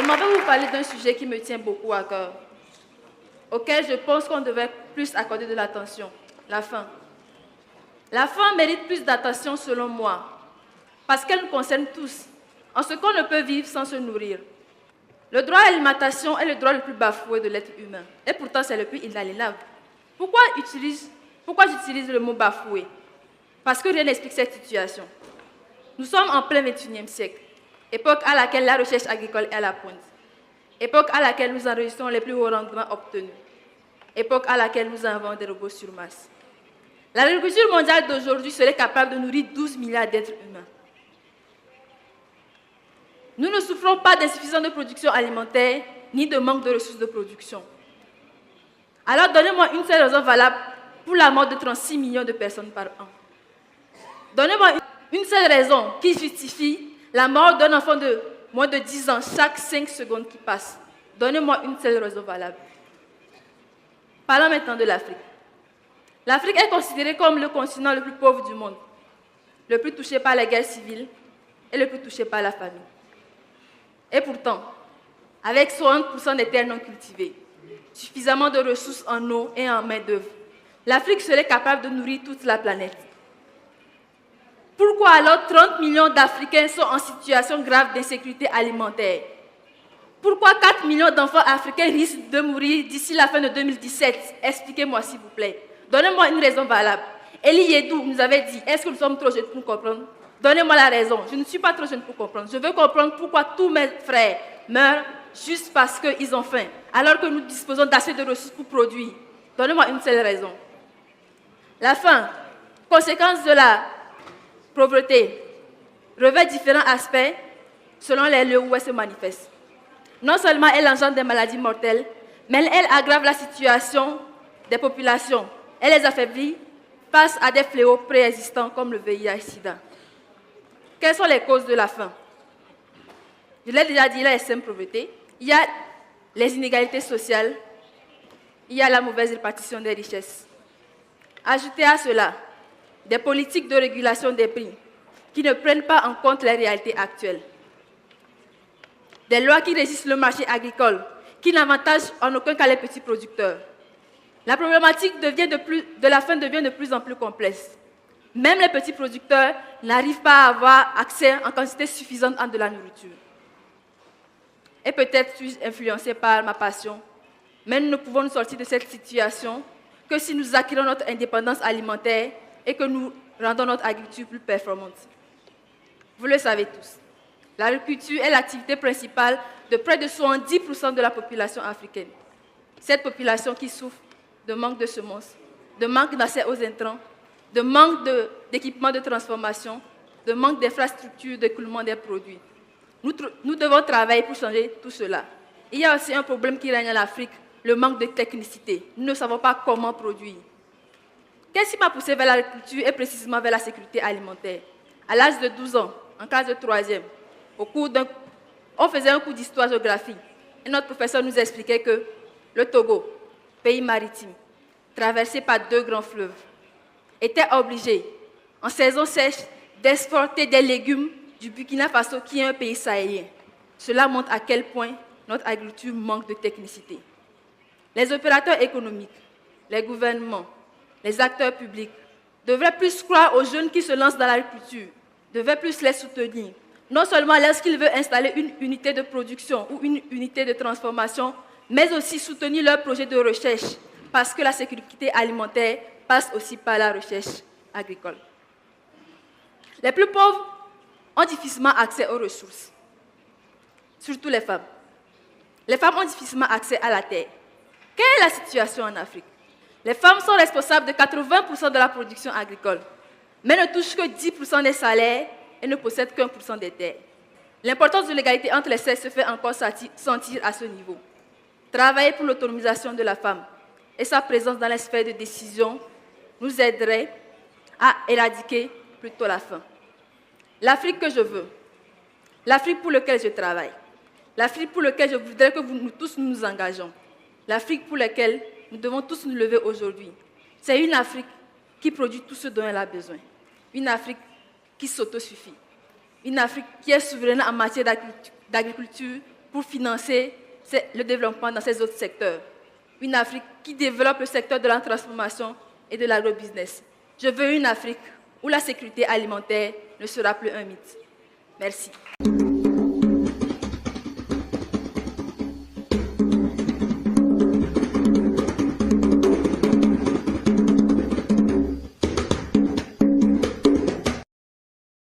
m'en vais vous parler d'un sujet qui me tient beaucoup à cœur, auquel je pense qu'on devrait plus accorder de l'attention, la faim. La faim mérite plus d'attention selon moi, parce qu'elle nous concerne tous, en ce qu'on ne peut vivre sans se nourrir. Le droit à l'alimentation est le droit le plus bafoué de l'être humain, et pourtant c'est le plus inaliénable. Pourquoi j'utilise le mot bafoué? Parce que rien n'explique cette situation. Nous sommes en plein 21e siècle, époque à laquelle la recherche agricole est à la pointe, époque à laquelle nous enregistrons les plus hauts rendements obtenus, époque à laquelle nous inventons des robots sur masse. L'agriculture mondiale d'aujourd'hui serait capable de nourrir 12 milliards d'êtres humains. Nous ne souffrons pas d'insuffisance de production alimentaire, ni de manque de ressources de production. Alors donnez-moi une seule raison valable pour la mort de 36 millions de personnes par an. Donnez-moi une seule raison qui justifie la mort d'un enfant de moins de 10 ans chaque 5 secondes qui passent. Donnez-moi une seule raison valable. Parlons maintenant de l'Afrique. L'Afrique est considérée comme le continent le plus pauvre du monde, le plus touché par les guerres civiles et le plus touché par la famine. Et pourtant, avec 60% des terres non cultivées, suffisamment de ressources en eau et en main-d'œuvre, l'Afrique serait capable de nourrir toute la planète. Pourquoi alors 30 millions d'Africains sont en situation grave d'insécurité alimentaire? Pourquoi 4 millions d'enfants africains risquent de mourir d'ici la fin de 2017? Expliquez-moi s'il vous plaît. Donnez-moi une raison valable. Elie Yedou nous avait dit, est-ce que nous sommes trop jeunes pour comprendre? Donnez-moi la raison. Je ne suis pas trop jeune pour comprendre. Je veux comprendre pourquoi tous mes frères meurent juste parce qu'ils ont faim, alors que nous disposons d'assez de ressources pour produire. Donnez-moi une seule raison. La faim, conséquence de la pauvreté, revêt différents aspects selon les lieux où elle se manifeste. Non seulement elle engendre des maladies mortelles, mais elle aggrave la situation des populations. Elle les affaiblit face à des fléaux préexistants comme le VIH-Sida. Quelles sont les causes de la faim? Je l'ai déjà dit, il y a l'extrême pauvreté, il y a les inégalités sociales, il y a la mauvaise répartition des richesses. Ajoutez à cela des politiques de régulation des prix qui ne prennent pas en compte les réalités actuelles. Des lois qui régissent le marché agricole, qui n'avantagent en aucun cas les petits producteurs. La problématique de la faim devient de plus en plus complexe. Même les petits producteurs n'arrivent pas à avoir accès en quantité suffisante à de la nourriture. Et peut-être suis-je influencé par ma passion, mais nous ne pouvons nous sortir de cette situation que si nous acquérons notre indépendance alimentaire et que nous rendons notre agriculture plus performante. Vous le savez tous, l'agriculture est l'activité principale de près de 70% de la population africaine. Cette population qui souffre de manque de semences, de manque d'accès aux intrants, de manque d'équipements de transformation, de manque d'infrastructures d'écoulement des produits. Nous devons travailler pour changer tout cela. Il y a aussi un problème qui règne en Afrique, le manque de technicité. Nous ne savons pas comment produire. Qu'est-ce qui m'a poussé vers l'agriculture et précisément vers la sécurité alimentaire? À l'âge de 12 ans, en classe de 3e, on faisait un cours d'histoire-géographie et notre professeur nous expliquait que le Togo, pays maritime, traversé par 2 grands fleuves, était obligé, en saison sèche, d'exporter des légumes du Burkina Faso, qui est un pays sahélien. Cela montre à quel point notre agriculture manque de technicité. Les opérateurs économiques, les gouvernements, les acteurs publics devraient plus croire aux jeunes qui se lancent dans l'agriculture, devraient plus les soutenir. Non seulement lorsqu'ils veulent installer une unité de production ou une unité de transformation, mais aussi soutenir leurs projets de recherche, parce que la sécurité alimentaire passe aussi par la recherche agricole. Les plus pauvres ont difficilement accès aux ressources, surtout les femmes. Les femmes ont difficilement accès à la terre. Quelle est la situation en Afrique? Les femmes sont responsables de 80% de la production agricole, mais ne touchent que 10% des salaires et ne possèdent qu'1% des terres. L'importance de l'égalité entre les sexes se fait encore sentir à ce niveau. Travailler pour l'autonomisation de la femme et sa présence dans les sphères de décision nous aiderait à éradiquer plutôt la faim. L'Afrique que je veux, l'Afrique pour laquelle je travaille, l'Afrique pour laquelle je voudrais que nous tous nous engageons, l'Afrique pour laquelle nous devons tous nous lever aujourd'hui, c'est une Afrique qui produit tout ce dont elle a besoin, une Afrique qui s'autosuffit, une Afrique qui est souveraine en matière d'agriculture, pour financer le développement dans ces autres secteurs. Une Afrique qui développe le secteur de la transformation et de l'agrobusiness. Je veux une Afrique où la sécurité alimentaire ne sera plus un mythe. Merci.